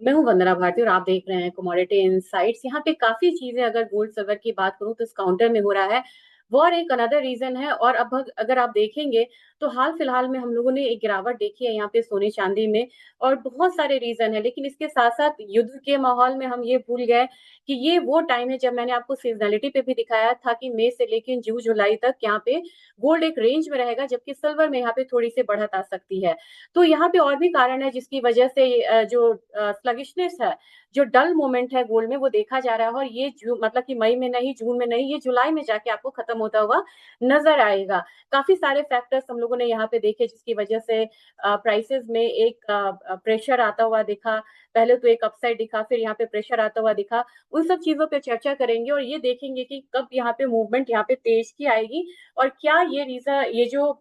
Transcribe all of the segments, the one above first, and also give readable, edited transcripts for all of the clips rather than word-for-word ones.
मैं हूँ वंदना भारती और आप देख रहे हैं कमोडिटी इनसाइट्स। यहाँ पे काफी चीजें, अगर गोल्ड सिल्वर की बात करूँ तो इस काउंटर में हो रहा है। वॉर एक अनदर रीजन है। और अब अगर आप देखेंगे तो हाल फिलहाल में हम लोगों ने एक गिरावट देखी है यहाँ पे सोने चांदी में। और बहुत सारे रीजन है, लेकिन इसके साथ साथ युद्ध के माहौल में हम ये भूल गए कि ये वो टाइम है जब मैंने आपको सीजनलिटी पे भी दिखाया था कि मई से लेकर जून जुलाई तक यहाँ पे गोल्ड एक रेंज में रहेगा, जबकि सिल्वर में यहाँ पे थोड़ी सी बढ़त आ सकती है। तो यहाँ पे और भी कारण है जिसकी वजह से जो स्लगिशनेस है, जो डल मोमेंट है गोल्ड में, वो देखा जा रहा है। और ये मतलब कि मई में नहीं, जून में नहीं, ये जुलाई में जाके आपको खत्म होता हुआ नजर आएगा। काफी सारे फैक्टर्स हम लोगों ने यहाँ पे देखे जिसकी वजह से प्राइसेस में एक प्रेशर आता हुआ दिखा। पहले तो एक अपसाइड दिखा, फिर यहाँ पे प्रेशर आता हुआ दिखा। उन सब चीजों पे चर्चा करेंगे और ये देखेंगे कि कब यहाँ पे मूवमेंट यहाँ पे तेज की आएगी, और क्या ये रीजन, ये जो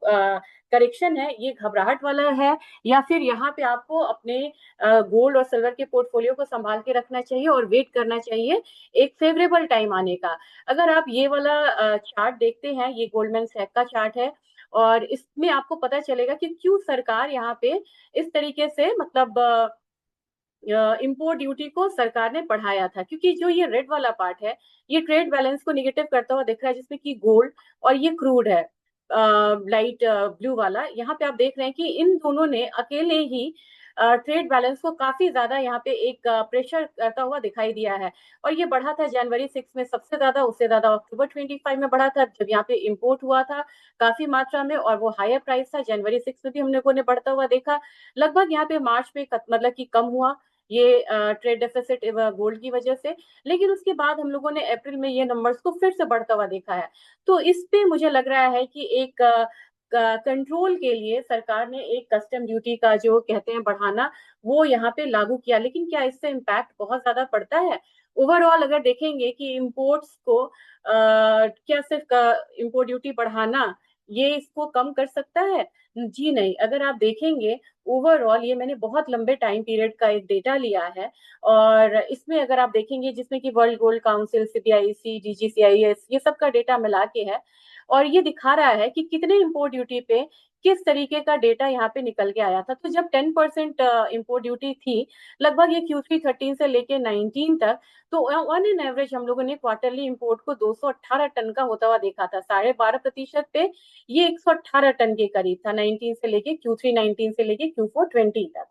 करेक्शन है, ये घबराहट वाला है, या फिर यहाँ पे आपको अपने गोल्ड और सिल्वर के पोर्टफोलियो को संभाल के रखना चाहिए और वेट करना चाहिए एक फेवरेबल टाइम आने का। अगर आप ये वाला चार्ट देखते हैं, ये गोल्डमैन सैक का चार्ट है, और इसमें आपको पता चलेगा कि क्यों सरकार यहाँ पे इस तरीके से, मतलब इम्पोर्ट ड्यूटी को सरकार ने बढ़ाया था। क्योंकि जो ये रेड वाला पार्ट है, ये ट्रेड बैलेंस को निगेटिव करता हुआ दिख रहा है, जिसमें कि गोल्ड और ये क्रूड है, लाइट ब्लू वाला। यहाँ पे आप देख रहे हैं कि इन दोनों ने अकेले ही ट्रेड बैलेंस को काफी ज्यादा यहाँ पे एक प्रेशर करता हुआ दिखाई दिया है। और ये बढ़ा था जनवरी 6 में सबसे ज्यादा, उससे ज्यादा अक्टूबर 25 में बढ़ा था, जब यहाँ पे इम्पोर्ट हुआ था काफी मात्रा में, और वो हायर प्राइस था। जनवरी 6 में भी हम लोगों ने बढ़ता हुआ देखा। लगभग यहाँ पे मार्च में मतलब कि कम हुआ ये ट्रेड डेफिसिट गोल्ड की वजह से। लेकिन उसके बाद हम लोगों ने अप्रैल में ये नंबर्स को फिर से बढ़ता हुआ देखा है। तो इस पे मुझे लग रहा है कि एक कंट्रोल के लिए सरकार ने एक कस्टम ड्यूटी का जो कहते हैं बढ़ाना, वो यहाँ पे लागू किया। लेकिन क्या इससे इम्पैक्ट बहुत ज्यादा पड़ता है? ओवरऑल अगर देखेंगे कि इम्पोर्ट्स को क्या सिर्फ इम्पोर्ट ड्यूटी बढ़ाना ये इसको कम कर सकता है? जी नहीं। अगर आप देखेंगे ओवरऑल, ये मैंने बहुत लंबे टाइम पीरियड का एक डेटा लिया है, और इसमें अगर आप देखेंगे जिसमें कि वर्ल्ड गोल्ड काउंसिल, सीबीआईसी, डीजीसीआईएस, ये सब का डेटा मिला के है, और ये दिखा रहा है कि कितने इम्पोर्ट ड्यूटी पे किस तरीके का डेटा यहाँ पे निकल के आया था। तो जब 10% इम्पोर्ट ड्यूटी थी, लगभग ये Q3 13 से लेके 19 तक, तो ऑन एन एवरेज हम लोगों ने क्वार्टरली इम्पोर्ट को 218 टन का होता हुआ देखा था। 12.5% पे ये 118 टन के करीब था, 19 से लेके Q3 19 से लेके Q4 20 तक।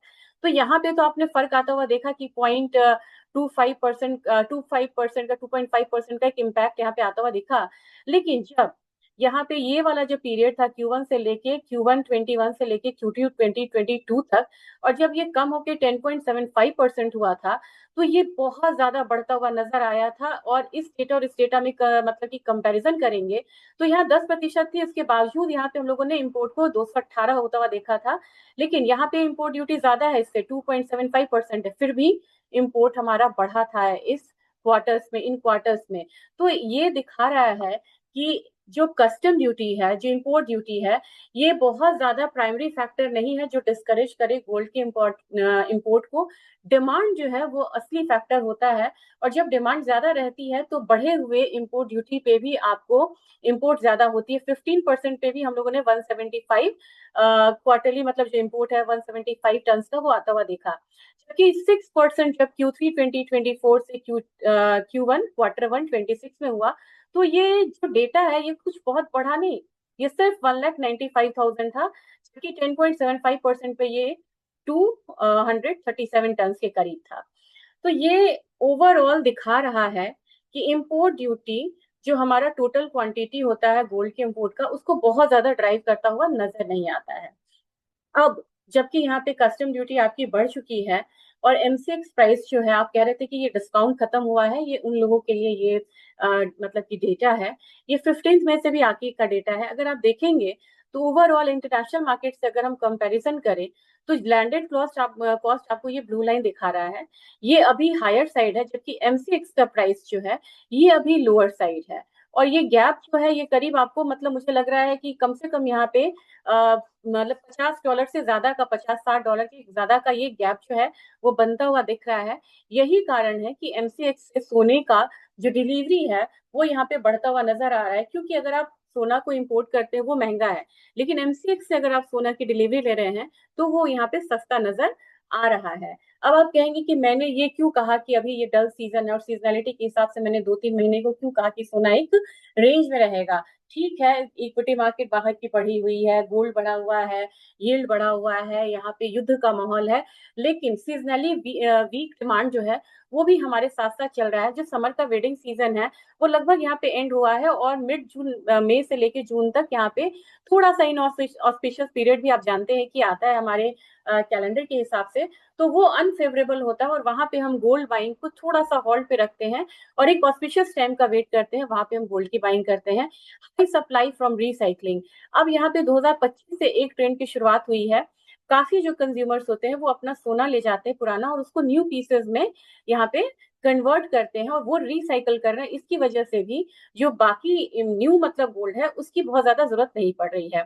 तो यहाँ पे तो आपने फर्क आता हुआ देखा कि 0.25% 25% का 2.5% का एक इम्पैक्ट यहाँ पे आता हुआ दिखा। लेकिन जब यहाँ पे ये वाला जो पीरियड था Q1 से लेके Q1 21 से लेके Q2 2022 तक, और जब ये कम होके 10.75% हुआ था, तो ये बहुत ज्यादा बढ़ता हुआ नजर आया था। और इस डेटा और इस डेटा में मतलब कि कंपैरिजन करेंगे तो यहाँ 10% थी, इसके बावजूद यहाँ पे हम लोगों ने इम्पोर्ट को 218 होता हुआ देखा था। लेकिन यहाँ पे इम्पोर्ट ड्यूटी ज्यादा है, इससे 2.75% है, फिर भी इम्पोर्ट हमारा बढ़ा था इस क्वार्टर्स में, इन क्वार्टर्स में। तो ये दिखा रहा है कि जो कस्टम ड्यूटी है, जो इम्पोर्ट ड्यूटी है, ये बहुत ज्यादा प्राइमरी फैक्टर नहीं है जो डिस्करेज करे गोल्ड के इम्पोर्ट को। डिमांड जो है वो असली फैक्टर होता है। और जब डिमांड ज्यादा रहती है तो बढ़े हुए इम्पोर्ट ड्यूटी पे भी आपको इम्पोर्ट ज्यादा होती है। 15% पे भी हम लोगों ने 175 क्वार्टरली, मतलब जो इम्पोर्ट है 175 टन का, वो आता हुआ देखा। जबकि 6% जब Q3 2024 से Q1 Q1 26 में हुआ, तो ये जो डेटा है ये कुछ बहुत बढ़ा नहीं, ये सिर्फ 1,95,000 था। जबकि 10.75% पे ये 237 टन के करीब था। तो ये ओवरऑल दिखा रहा है कि इम्पोर्ट ड्यूटी, जो हमारा टोटल क्वांटिटी होता है गोल्ड के इम्पोर्ट का, उसको बहुत ज्यादा ड्राइव करता हुआ नजर नहीं आता है। अब जबकि यहाँ पे कस्टम ड्यूटी आपकी बढ़ चुकी है, और एमसीएक्स प्राइस जो है, आप कह रहे थे कि ये डिस्काउंट खत्म हुआ है, ये उन लोगों के लिए ये मतलब कि डेटा है। ये 15 में से भी आगे का डेटा है। अगर आप देखेंगे तो ओवरऑल इंटरनेशनल मार्केट से अगर हम कंपैरिजन करें, तो लैंडेड कॉस्ट आपको ये ब्लू लाइन दिखा रहा है, ये अभी हायर साइड है, जबकि एमसीएक्स का प्राइस जो है ये अभी लोअर साइड है। और ये गैप जो है ये करीब आपको, मतलब मुझे लग रहा है कि कम से कम यहाँ पे मतलब $50 से ज्यादा का, 50-60 डॉलर के ज्यादा का ये गैप जो है वो बनता हुआ दिख रहा है। यही कारण है कि एमसीएक्स से सोने का जो डिलीवरी है वो यहाँ पे बढ़ता हुआ नजर आ रहा है। क्योंकि अगर आप सोना को इंपोर्ट करते हैं वो महंगा है, लेकिन एमसीएक्स से अगर आप सोना की डिलीवरी ले रहे हैं तो वो यहाँ पे सस्ता नजर आ रहा है। अब आप कहेंगे कि मैंने ये क्यों कहा कि अभी ये डल सीजन है, और सीजनैलिटी के हिसाब से मैंने 2-3 महीने को क्यों कहा कि सोना एक रेंज में रहेगा। ठीक है, इक्विटी मार्केट बाहर की बढ़ी हुई है, गोल्ड बढ़ा हुआ है, यील्ड बढ़ा हुआ है, यहाँ पे युद्ध का माहौल है, लेकिन सीजनली वीक डिमांड जो है वो भी हमारे साथ साथ चल रहा है। जो समर का वेडिंग सीजन है वो लगभग यहाँ पे एंड हुआ है, और मिड जून, मई से लेके जून तक यहाँ पे थोड़ा सा इन ऑस्पिशियस पीरियड भी आप जानते हैं कि आता है हमारे कैलेंडर के हिसाब से, तो वो अनफेवरेबल होता है, और वहां पे हम गोल्ड बाइंग को थोड़ा सा होल्ड पे रखते हैं और एक ऑस्पिशियस टाइम का वेट करते हैं, वहां पे हम गोल्ड की बाइंग करते हैं। High supply from recycling. अब यहाँ पे 2025 से एक ट्रेंड की शुरुआत हुई है। काफी जो कंज्यूमर्स होते हैं वो अपना सोना ले जाते हैं पुराना, और उसको न्यू पीसेस में यहाँ पे कन्वर्ट करते हैं, और वो रिसाइकल कर रहे हैं। इसकी वजह से भी जो बाकी न्यू मतलब गोल्ड है उसकी बहुत ज्यादा जरूरत नहीं पड़ रही है।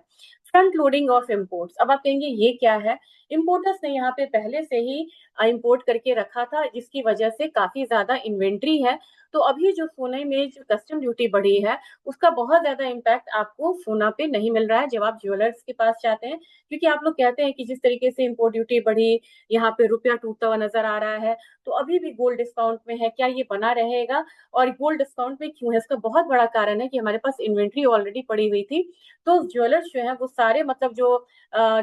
Front loading of imports. अब आप कहेंगे ये क्या है? इम्पोर्टर्स ने यहाँ पे पहले से ही इम्पोर्ट करके रखा था, जिसकी वजह से काफी ज्यादा इन्वेंट्री है। तो अभी जो सोने में जो कस्टम ड्यूटी बढ़ी है उसका बहुत ज्यादा इम्पैक्ट आपको सोना पे नहीं मिल रहा है जब आप ज्वेलर्स के पास जाते हैं, क्योंकि आप लोग कहते हैं कि जिस तरीके से इम्पोर्ट ड्यूटी बढ़ी, यहाँ पे रुपया टूटता हुआ नजर आ रहा है, तो अभी भी गोल्ड डिस्काउंट में है, क्या ये बना रहेगा? और गोल्ड डिस्काउंट में क्यों है? इसका बहुत बड़ा कारण है कि हमारे पास इन्वेंट्री ऑलरेडी पड़ी हुई थी। तो ज्वेलर्स जो है वो सारे मतलब जो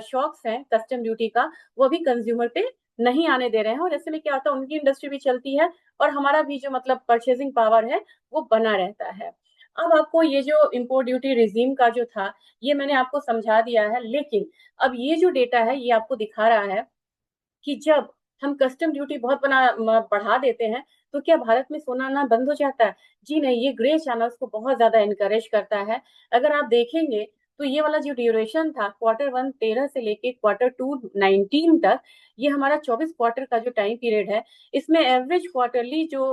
शॉक्स हैं कस्टम ड्यूटी का, वो अभी कंज्यूमर पे नहीं आने दे रहे हैं, और ऐसे में क्या होता है, उनकी इंडस्ट्री भी चलती है और हमारा भी जो मतलब परचेसिंग पावर है वो बना रहता है। अब आपको ये जो इम्पोर्ट ड्यूटी रिजीम का जो था ये मैंने आपको समझा दिया है, लेकिन अब ये जो डेटा है ये आपको दिखा रहा है कि जब हम कस्टम ड्यूटी बहुत बढ़ा देते हैं तो क्या भारत में सोना आना बंद हो जाता है? जी नहीं, ये ग्रे चैनल्स को बहुत ज्यादा इनकरेज करता है। अगर आप देखेंगे तो ये वाला जो ड्यूरेशन था Q1 13 से लेके Q2 19 तक, ये हमारा 24 क्वार्टर का जो टाइम पीरियड है, इसमें एवरेज क्वार्टरली जो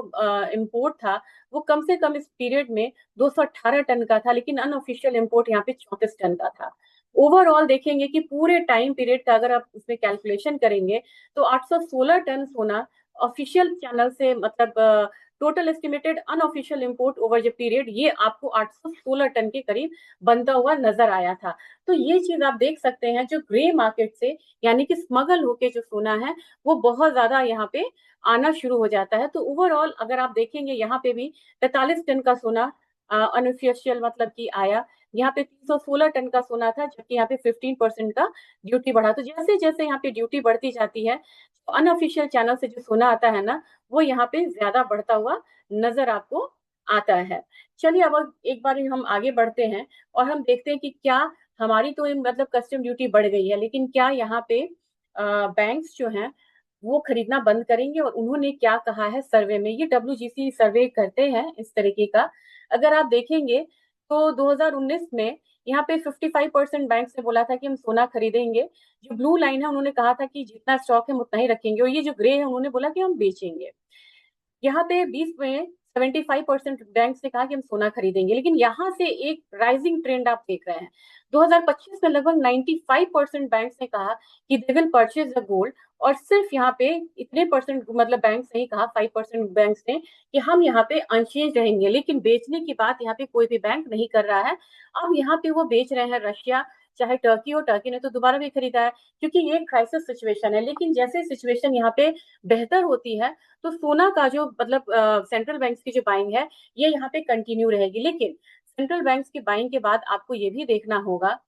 इम्पोर्ट था वो कम से कम इस पीरियड में 218 टन का था, लेकिन अनऑफिशियल इम्पोर्ट यहाँ पे 34 टन का था। ओवरऑल देखेंगे कि पूरे टाइम पीरियड का अगर आप उसमें कैलकुलेशन करेंगे तो 816 टन सोना ऑफिशियल चैनल से मतलब total estimated unofficial import over the period, ये आपको 816 टन के करीब बनता हुआ नजर आया था। तो ये चीज आप देख सकते हैं, जो ग्रे मार्केट से यानी कि स्मगल होके जो सोना है वो बहुत ज्यादा यहाँ पे आना शुरू हो जाता है। तो ओवरऑल अगर आप देखेंगे यहाँ पे भी 43 टन का सोना अनऑफिशियल मतलब कि आया, यहाँ पे 316 टन का सोना था, जबकि यहाँ पे 15% का ड्यूटी बढ़ा। तो जैसे जैसे यहाँ पे ड्यूटी बढ़ती जाती है, तो अनऑफिशियल चैनल से जो सोना आता है ना वो यहाँ पे ज्यादा बढ़ता हुआ नजर आपको आता है। चलिए अब एक बार हम आगे बढ़ते हैं और हम देखते हैं कि क्या हमारी तो मतलब कस्टम ड्यूटी बढ़ गई है, लेकिन क्या यहाँ पे बैंक्स जो हैं वो खरीदना बंद करेंगे, और उन्होंने क्या कहा है सर्वे में। ये WGC सर्वे करते हैं इस तरीके का। अगर आप देखेंगे तो 2019 में यहाँ पे 55% बैंक ने बोला था कि हम सोना खरीदेंगे। जो ब्लू लाइन है उन्होंने कहा था कि जितना स्टॉक है हम उतना ही रखेंगे, और ये जो ग्रे है उन्होंने बोला कि हम बेचेंगे। यहाँ पे 20 में 75% बैंक ने कहा कि हम सोना खरीदेंगे, लेकिन यहाँ से एक राइजिंग ट्रेंड आप देख रहे हैं। 2025 में लगभग 95% बैंक ने कहा कि they will purchase the gold, और सिर्फ यहाँ पे इतने परसेंट मतलब बैंक ने ही कहा, 5% बैंक ने, कि हम यहाँ पे अनचेंज रहेंगे। लेकिन बेचने की बात यहाँ पे कोई भी बैंक नहीं कर रहा है। अब यहाँ पे वो बेच रहे हैं रशिया, चाहे टर्की हो, टर्की ने तो दोबारा भी खरीदा है क्योंकि ये क्राइसिस सिचुएशन है। लेकिन जैसे सिचुएशन यहाँ पे बेहतर होती है तो सोना का जो मतलब सेंट्रल बैंक की जो बाइंग है ये यहाँ पे कंटिन्यू रहेगी। लेकिन सेंट्रल बैंक की बाइंग के बाद आपको ये भी देखना होगा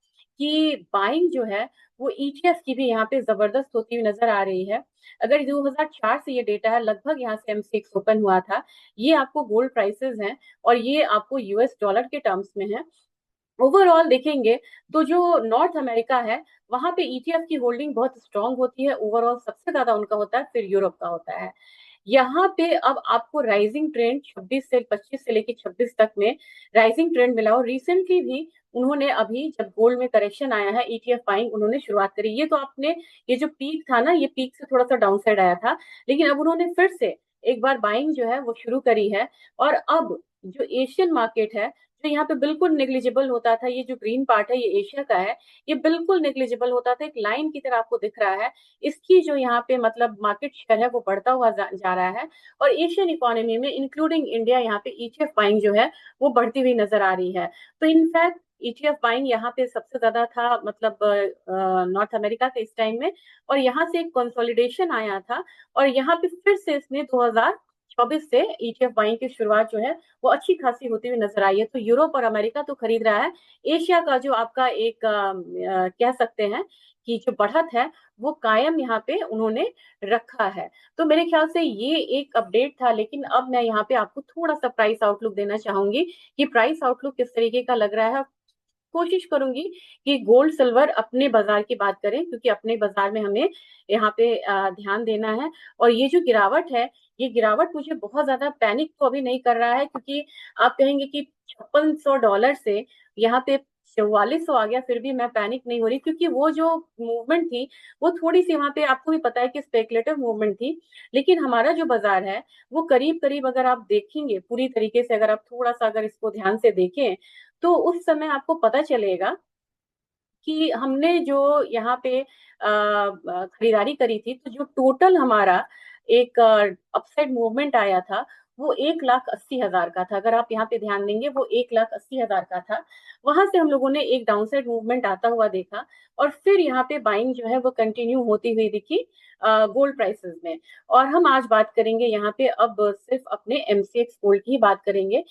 कि बाइंग जो है वो ETF की भी यहाँ पे जबरदस्त होती हुई नजर आ रही है। अगर 2004 से ये डेटा है, लगभग यहाँ से M6 ओपन हुआ था, ये आपको गोल्ड प्राइसेस हैं और ये आपको US डॉलर के टर्म्स में है। ओवरऑल देखेंगे तो जो नॉर्थ अमेरिका है वहां पे ETF की होल्डिंग बहुत स्ट्रांग होती है, ओवरऑल सबसे ज्यादा उनका होता है, फिर यूरोप का होता है। यहाँ पे अब आपको राइजिंग ट्रेंड 25 से लेके 26 तक में राइजिंग ट्रेंड मिला, और रिसेंटली भी उन्होंने अभी जब गोल्ड में करेक्शन आया है ETF बाइंग उन्होंने शुरुआत करी। ये तो आपने ये जो पीक था ना, ये पीक से थोड़ा सा डाउन साइड आया था, लेकिन अब उन्होंने फिर से एक बार बाइंग जो है वो शुरू करी है। और अब जो एशियन मार्केट है, जो यहाँ पे बिल्कुल नेग्लिजिबल होता था, ये जो ग्रीन पार्ट है ये एशिया का है, ये बिल्कुल नेग्लिजिबल होता था, एक लाइन की तरह आपको दिख रहा है। इसकी जो यहाँ पे मतलब मार्केट शेयर है वो बढ़ता हुआ जा रहा है, और एशियन इकोनॉमी में इंक्लूडिंग इंडिया यहाँ पे ETF बाइंग जो है वो बढ़ती हुई नजर आ रही है। तो इनफैक्ट ETF बाइंग यहाँ पे सबसे ज्यादा था, मतलब नॉर्थ अमेरिका के इस टाइम में, और यहाँ से एक कंसोलिडेशन आया था, और यहाँ पे फिर से इसने 2024 से ETF बाइंग की शुरुआत जो है वो अच्छी खासी होती हुई नजर आई है। तो यूरोप और अमेरिका तो खरीद रहा है, एशिया का जो आपका एक कह सकते हैं कि जो बढ़त है वो कायम यहाँ पे उन्होंने रखा है। तो मेरे ख्याल से ये एक अपडेट था, लेकिन अब मैं यहाँ पे आपको थोड़ा सा प्राइस आउटलुक देना चाहूंगी कि प्राइस आउटलुक किस तरीके का लग रहा है। कोशिश करूंगी कि गोल्ड सिल्वर अपने बाजार की बात करें, क्योंकि अपने बाजार में हमें यहाँ पे ध्यान देना है। और ये जो गिरावट है, ये गिरावट मुझे बहुत ज्यादा पैनिक तो अभी नहीं कर रहा है, क्योंकि आप कहेंगे कि $5600 से यहाँ पे 4400 आ गया, फिर भी मैं पैनिक नहीं हो रही, क्योंकि वो जो मूवमेंट थी वो थोड़ी सी वहां पे आपको भी पता है कि स्पेकुलेटिव मूवमेंट थी। लेकिन हमारा जो बाजार है वो करीब करीब, अगर आप देखेंगे पूरी तरीके से, अगर आप थोड़ा सा अगर इसको ध्यान से देखें, तो उस समय आपको पता चलेगा कि हमने जो यहाँ पे खरीदारी करी थी, तो जो टोटल हमारा एक अपसाइड मूवमेंट आया था वो 1,80,000 का था। अगर आप यहाँ पे ध्यान देंगे, वो 1,80,000 का था। वहां से हम लोगों ने एक डाउनसाइड मूवमेंट आता हुआ देखा, और फिर यहाँ पे बाइंग जो है वो कंटिन्यू होती हुई दिखी गोल्ड प्राइसेस में। और हम आज बात करेंगे यहाँ पे, अब सिर्फ अपने MCX गोल्ड की ही बात करेंगे।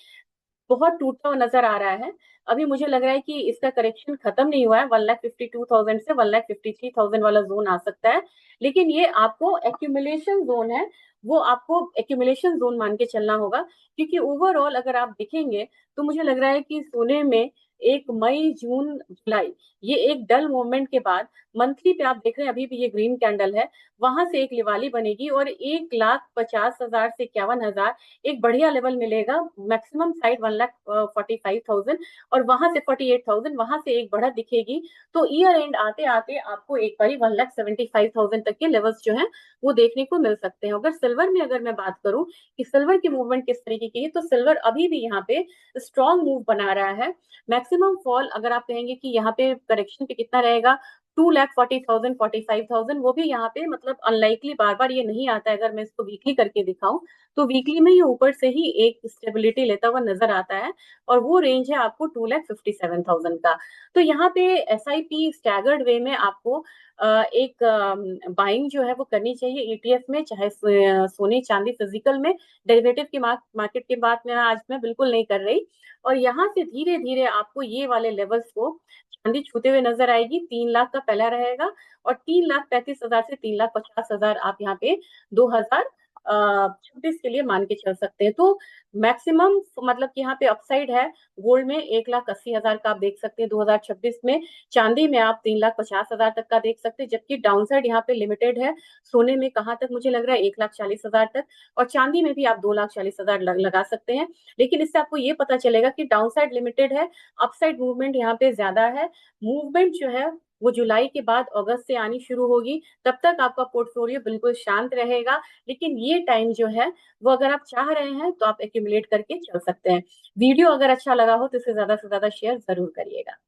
बहुत टूटता हुआ नजर आ रहा है। अभी मुझे लग रहा है कि इसका करेक्शन खत्म नहीं हुआ है, 1,52,000 से 1,53,000 वाला जोन आ सकता है। लेकिन ये आपको एक्यूमुलेशन जोन है, वो आपको एक्यूमुलेशन जोन मान के चलना होगा, क्योंकि ओवरऑल अगर आप देखेंगे तो मुझे लग रहा है कि सोने में एक मई जून जुलाई, ये एक डल मूवमेंट के बाद मंथली पे आप देख रहे हैं अभी भी ये ग्रीन कैंडल है, वहां से एक लिवाली बनेगी और 1,50,000 से 51,000 एक बढ़िया लेवल मिलेगा। मैक्सिमम साइड 1,45,000, और वहां से 48,000, वहां से एक बढ़त दिखेगी। तो ईयर एंड आते आते आपको एक बारी 1,75,000 तक के लेवल्स जो है वो देखने को मिल सकते हैं। अगर सिल्वर में अगर मैं बात करूं कि सिल्वर की मूवमेंट किस तरीके की है, तो सिल्वर अभी भी यहाँ पे स्ट्रॉन्ग मूव बना रहा है। मैक्सिमम फॉल अगर आप कहेंगे कि यहाँ पे करेक्शन पे कितना रहेगा, 2,40,000 45,000, वो भी यहाँ पे मतलब अनलाइकली बार बार ये नहीं आता है। अगर मैं इसको वीकली करके दिखाऊं, तो वीकली में ये ऊपर से ही एक स्टेबिलिटी लेता हुआ नजर आता है, और वो रेंज है आपको 2,57,000 का। तो यहाँ पे SIP स्टैगर्ड वे में आपको एक बाइंग जो है वो करनी चाहिए ETF में, चाहे सोने चांदी फिजिकल में। डेरिवेटिव की मार्केट की बात में आज मैं बिल्कुल नहीं कर रही। और यहाँ से धीरे धीरे आपको ये वाले लेवल्स को चांदी छूते हुए नजर आएगी। 3 लाख का पहला रहेगा, और 3,35,000 से 3,50,000 आप यहाँ पे 2026 के लिए मान के चल सकते हैं। तो मैक्सिमम मतलब कि यहाँ पे अपसाइड है गोल्ड में 1,80,000 का आप देख सकते हैं 2026 में। चांदी में आप 3,50,000 तक का देख सकते हैं, जबकि डाउनसाइड यहाँ पे लिमिटेड है। सोने में कहाँ तक मुझे लग रहा है 1,40,000 तक, और चांदी में भी आप 2,40,000 लगा सकते हैं। लेकिन इससे आपको ये पता चलेगा कि डाउनसाइड लिमिटेड है, अपसाइड मूवमेंट यहाँ पे ज्यादा है। मूवमेंट जो है वो जुलाई के बाद अगस्त से आनी शुरू होगी, तब तक आपका पोर्टफोलियो बिल्कुल शांत रहेगा। लेकिन ये टाइम जो है वो अगर आप चाह रहे हैं तो आप एक्यूमुलेट करके चल सकते हैं। वीडियो अगर अच्छा लगा हो तो इसे ज्यादा से ज्यादा शेयर जरूर करिएगा।